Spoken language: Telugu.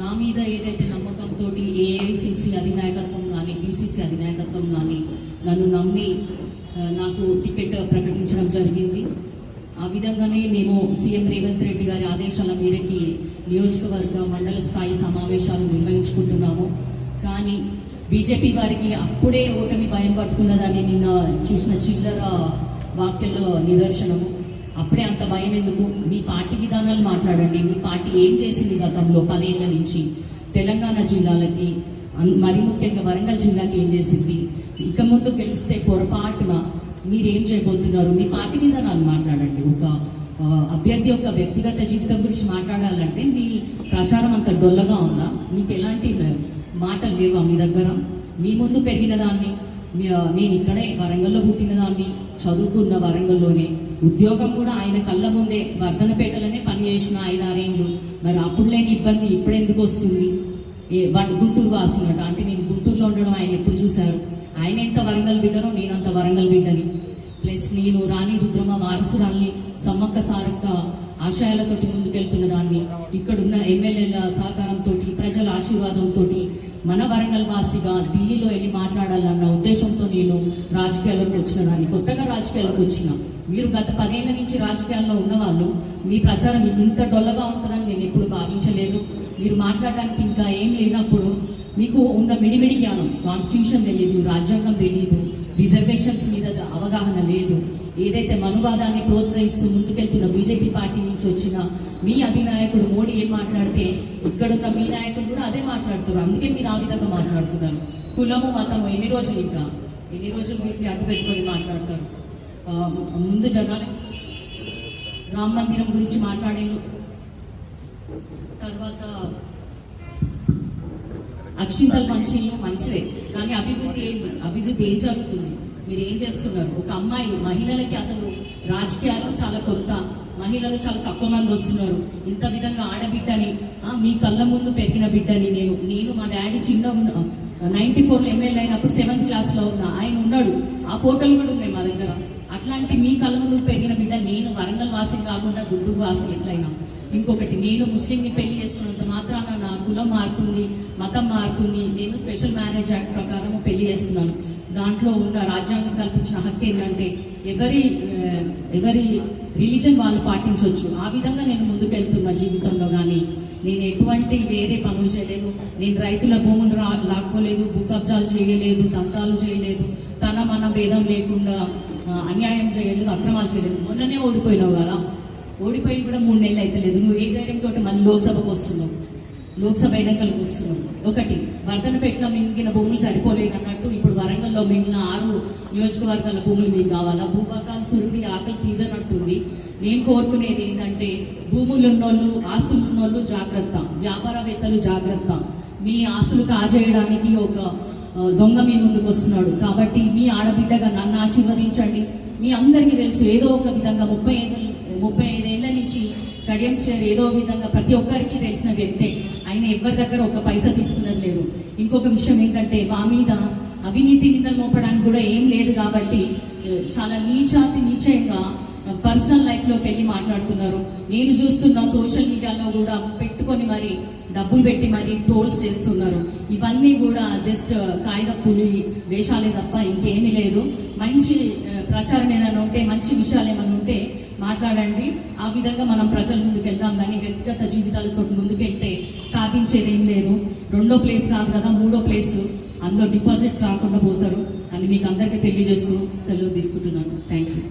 నా మీద ఏదైతే నమ్మకంతో ఏఐసిసి అధినాయకత్వం కానీ పిసిసి అధినాయకత్వం కానీ నన్ను నమ్మి నాకు టికెట్ ప్రకటించడం జరిగింది. ఆ విధంగానే మేము సీఎం రేవంత్ రెడ్డి గారి ఆదేశాల మేరకి నియోజకవర్గ మండల స్థాయి సమావేశాలు నిర్వహించుకుంటున్నాము. కానీ బీజేపీ వారికి అప్పుడే ఓటమి భయం పట్టుకున్నదని నిన్న చూసిన చిల్లర వాక్యంలో నిదర్శనము. అప్పుడే అంత భయం ఎందుకు? మీ పార్టీ విధానాలు మాట్లాడండి. మీ పార్టీ ఏం చేసింది గతంలో 10 ఏళ్ల నుంచి తెలంగాణ జిల్లాలకి, మరి ముఖ్యంగా వరంగల్ జిల్లాకి ఏం చేసింది? ఇక ముందు గెలిస్తే పొరపాటున మీరేం చేయబోతున్నారు? మీ పార్టీ విధానాలు మాట్లాడండి. ఒక అభ్యర్థి యొక్క వ్యక్తిగత జీవితం గురించి మాట్లాడాలంటే మీ ప్రచారం అంత డొల్లగా ఉందా? మీకు ఎలాంటి మాటలు లేవా మీ దగ్గర? మీ ముందు పెరిగిన దాన్ని, నేను ఇక్కడే వరంగల్లో పుట్టిన దాన్ని, చదువుకున్న వరంగల్లోనే, ఉద్యోగం కూడా ఆయన కళ్ళ ముందే వర్ధనపేటలోనే పనిచేసిన 5-6 ఏళ్ళు. మరి అప్పుడు లేని ఇబ్బంది ఇప్పుడెందుకు వస్తుంది? గుంటూరు వాసినట్టు అంటే నేను గుంటూరులో ఉండడం ఆయన ఎప్పుడు చూశారు? ఆయన ఎంత వరంగల్ బిడ్డనో నేనంత వరంగల్ బిడ్డని. ప్లస్ నేను రాణి రుద్రమ వారసురాల్ని, సమ్మక్క సారక్క ఆశయాలతోటి ముందుకెళ్తున్న దాన్ని, ఇక్కడున్న ఎమ్మెల్యేల సహకారంతో, ప్రజల ఆశీర్వాదంతో మన వరంగల్ వాసిగా ఢిల్లీలో వెళ్ళి మాట్లాడాలన్న ఉద్దేశంతో నేను రాజకీయాల్లోకి వచ్చిన దాన్ని. కొత్తగా రాజకీయాల్లోకి వచ్చిన మీరు గత 10 ఏళ్ల నుంచి రాజకీయాల్లో ఉన్నవాళ్ళు మీ ప్రచారం ఇంత డొల్లగా ఉంటుందని నేను ఎప్పుడు భావించలేదు. మీరు మాట్లాడడానికి ఇంకా ఏం లేనప్పుడు మీకు ఉన్న మిడిమిడి జ్ఞానం, కాన్స్టిట్యూషన్ తెలియదు, రాజ్యాంగం తెలియదు, రిజర్వేషన్స్ మీద అవగాహన లేదు. ఏదైతే మనువాదాన్ని ప్రోత్సహిస్తూ ముందుకెళ్తున్న బీజేపీ పార్టీ నుంచి వచ్చిన మీ అధినాయకుడు మోడీ ఏం మాట్లాడితే ఇక్కడున్న మీ నాయకులు కూడా అదే మాట్లాడుతున్నారు. అందుకే మీరు ఆ విధంగా మాట్లాడుతున్నారు. కులము మతము ఎన్ని రోజులు వీటిని అడ్డు పెట్టుకొని మాట్లాడతారు? ముందు జనాలు రామ మందిరం గురించి మాట్లాడేరు, తర్వాత అక్షింతలు పంచేళ్ళు మంచిదే, కానీ అభివృద్ధి ఏం జరుగుతుంది? మీరు ఏం చేస్తున్నారు? ఒక అమ్మాయి, మహిళలకి అసలు రాజకీయాలు చాలా కొత్త, మహిళలు చాలా తక్కువ మంది వస్తున్నారు. ఇంత విధంగా ఆడబిడ్డని, మీ కళ్ళ ముందు పెరిగిన బిడ్డని నేను మా డాడీ చిన్న 94లో ఎమ్మెల్యే అయినప్పుడు 7th క్లాస్లో ఉన్నా, ఆయన ఉన్నాడు. ఆ ఫోటోలు కూడా ఉన్నాయి మా దగ్గర. అట్లాంటి మీ కళ్ళ ముందు పెరిగిన బిడ్డ నేను వరంగల్ వాసిని కాకుండా గుంటూరు వాసిని ఎట్లయినా. ఇంకొకటి, నేను ముస్లింని పెళ్లి చేసుకున్నంత మాత్రాన నా కులం మారుతుంది, మతం మారుతుంది? నేను స్పెషల్ మ్యారేజ్ యాక్ట్ ప్రకారం పెళ్లి చేసుకున్నాను. దాంట్లో ఉన్న రాజ్యాంగం కల్పించిన హక్కు ఏంటంటే ఎవరి రిలీజన్ వాళ్ళు పాటించవచ్చు. ఆ విధంగా నేను ముందుకెళ్తున్న జీవితంలో. కానీ నేను ఎటువంటి వేరే పనులు చేయలేదు. నేను రైతుల భూములు లాక్కోలేదు, భూ కబ్జాలు చేయలేదు, దంతాలు చేయలేదు, తన మన భేదం లేకుండా అన్యాయం చేయలేదు, అక్రమాలు చేయలేదు. మొన్ననే ఓడిపోయినావు కదా, ఓడిపోయి కూడా 3 నెలలు అయితలేదు. నువ్వు ఏ ధైర్యంతో మళ్ళీ లోక్సభకు వస్తున్నావు, లోక్సభ ఎన్నికలకు వస్తున్నావు? ఒకటి, వర్ధనపేటలో మింగిన భూములు సరిపోలేదు అన్నట్టు ఇప్పుడు వరంగల్లో మిగిలిన 6 నియోజకవర్గాల భూములు మీకు కావాలా? భూభాకాసురుడి ఆకలి తీరనట్టుంది. నేను కోరుకునేది ఏంటంటే, భూములు ఉన్నోళ్ళు, ఆస్తులు ఉన్నోళ్ళు జాగ్రత్త, వ్యాపారవేత్తలు జాగ్రత్త. మీ ఆస్తులు కాజేయడానికి ఒక దొంగ మీ ముందుకు వస్తున్నాడు. కాబట్టి మీ ఆడబిడ్డగా నన్ను ఆశీర్వదించండి. మీ అందరికీ తెలుసు, ఏదో ఒక విధంగా 35 ఏళ్ల నుంచి కడియం శ్రేయర్ ఏదో విధంగా ప్రతి ఒక్కరికి తెలిసిన వ్యక్తే. ఆయన ఎవరి దగ్గర ఒక పైసా తీసుకున్నది లేదు. ఇంకొక విషయం ఏంటంటే, మా మీద అవినీతి నిందలు మోపడానికి కూడా ఏం లేదు. కాబట్టి చాలా నీచంగా పర్సనల్ లైఫ్ లోకి వెళ్ళి మాట్లాడుతున్నారు. నేను చూస్తున్న సోషల్ మీడియాలో కూడా పెట్టుకొని మరి డబ్బులు పెట్టి మరి ట్రోల్స్ చేస్తున్నారు. ఇవన్నీ కూడా జస్ట్ కాగితపులి వేషాలే తప్ప ఇంకేమీ లేదు. మంచి ప్రచారం ఏమైనా ఉంటే, మంచి విషయాలు ఏమైనా ఉంటే మాట్లాడండి. ఆ విధంగా మనం ప్రజల ముందుకు వెళ్దాం. కానీ వ్యక్తిగత జీవితాలతో ముందుకెళ్తే సాధించేదేం లేదు. 2వ ప్లేస్ కాదు కదా, 3వ ప్లేస్, అందులో డిపాజిట్ కాకుండా పోతారు అని మీకు అందరికీ తెలియజేస్తూ సెలవు తీసుకుంటున్నాను. Thank you.